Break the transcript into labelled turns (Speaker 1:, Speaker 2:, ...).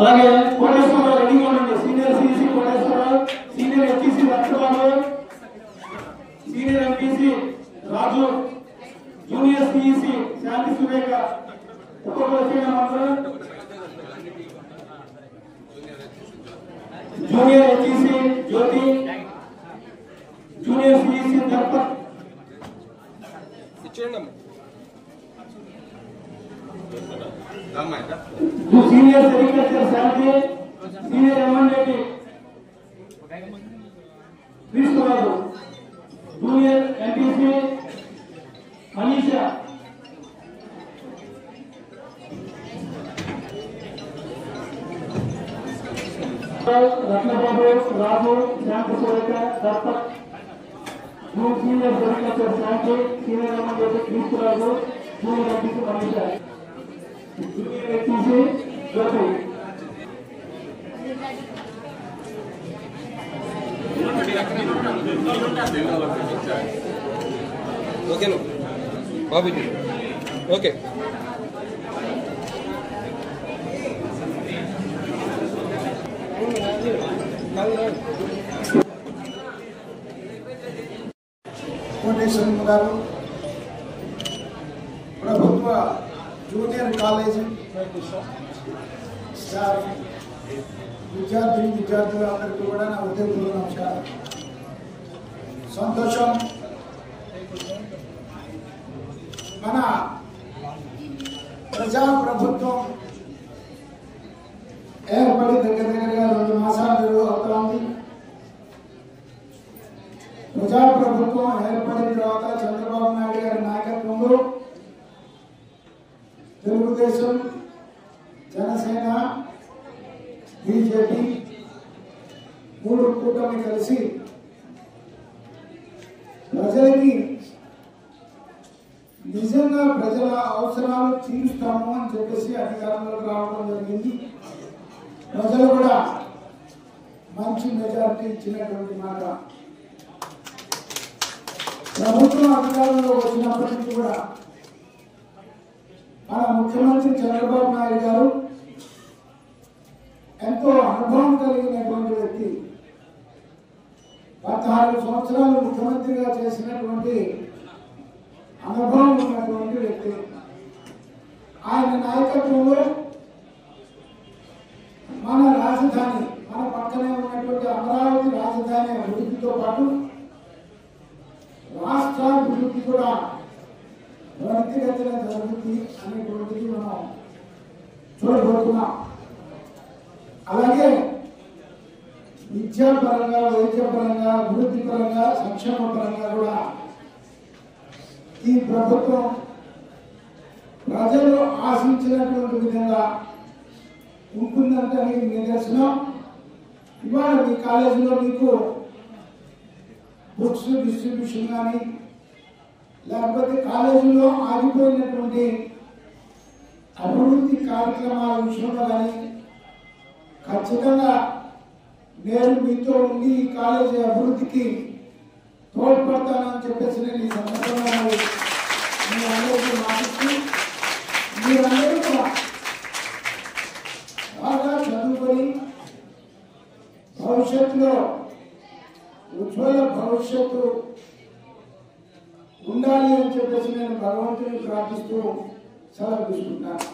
Speaker 1: అలాగే కోటేశ్వరరావు రెడీగా ఉండండి. Senior CC Koteswara Rao, senior HEC Lakshmana Rao, senior MPC Raju, junior CEC Shanti Surekha ఒక్కొక్కరు చేయడం. Junior HEC Jyothi, junior CEC Darpat, senior secretary Shanti, senior MNAT Kreesturaju, junior MPC Manisha, Ratnababu, Raju, Shanti Surekha Darpat, senior secretary Shanti, senior MNAT Kreesturaju, junior MPC Manisha, junior MPC Jyothi.
Speaker 2: Okay బాబు okay
Speaker 3: Koteswaram garu ప్రభుత్వ junior college staff, విద్యార్థులు అందరికీ కూడా నా ఉద్యోగులు నమస్కారం. సంతోషం, మన ప్రజాప్రభుత్వం ఏర్పడి దగ్గరగా 2 మాసాలు అవుతోంది. ప్రజాప్రభుత్వం ఏర్పడిన తర్వాత చంద్రబాబు నాయుడు గారి నాయకత్వంలో తెలుగుదేశం, జనసేన, బీజేపీ 3 కూటమి కలిసి ప్రజలకి నిజంగా ప్రజల అవసరాలు తీరుస్తాము అని చెప్పేసి అధికారంలోకి రావడం జరిగింది. ప్రజలు కూడా మంచి మెజారిటీ ఇచ్చినటువంటి మాట. ప్రభుత్వం అధికారంలో వచ్చినప్పటి నుంచి కూడా మన ముఖ్యమంత్రి చంద్రబాబు నాయుడు గారు ఎంతో అనుభవం కలిగినటువంటి వ్యక్తి. 16 సంవత్సరాలు ముఖ్యమంత్రిగా చేసినటువంటి అనుభవం ఉన్నటువంటి వ్యక్తి. ఆయన నాయకత్వంలో మన రాజధాని, మన పక్కనే ఉన్నటువంటి అమరావతి రాజధాని అభివృద్ధితో పాటు రాష్ట్రాభివృద్ధి కూడా త్వరితగతిన జరుగుతుంది అనేటువంటిది మనం చూడబోతున్నాం. అలాగే విద్యాపరంగా, వైద్యపరంగా, అభివృద్ధి పరంగా, సంక్షేమ పరంగా కూడా ఈ ప్రభుత్వం ప్రజలు ఆశించినటువంటి విధంగా ఉంటుందంటే మీకు నిదర్శనం. ఇవాళ మీ కాలేజీలో మీకు బుక్స్ డిస్ట్రిబ్యూషన్ కానీ, లేకపోతే కాలేజీలో ఆగిపోయినటువంటి అభివృద్ధి కార్యక్రమాల విషయంలో కానీ ఖచ్చితంగా నేను మీతో ఉండి ఈ కాలేజీ అభివృద్ధికి తోడ్పడతానని చెప్పేసి నేను ఈ సందర్భంగా మీ అందరికీ మాటిస్తూ, మీరందరూ కూడా బాగా చదువుకొని భవిష్యత్తులో ఉజ్వల భవిష్యత్తు ఉండాలి అని చెప్పేసి నేను భగవంతుని ప్రార్థిస్తూ సెలవు తీసుకుంటాను.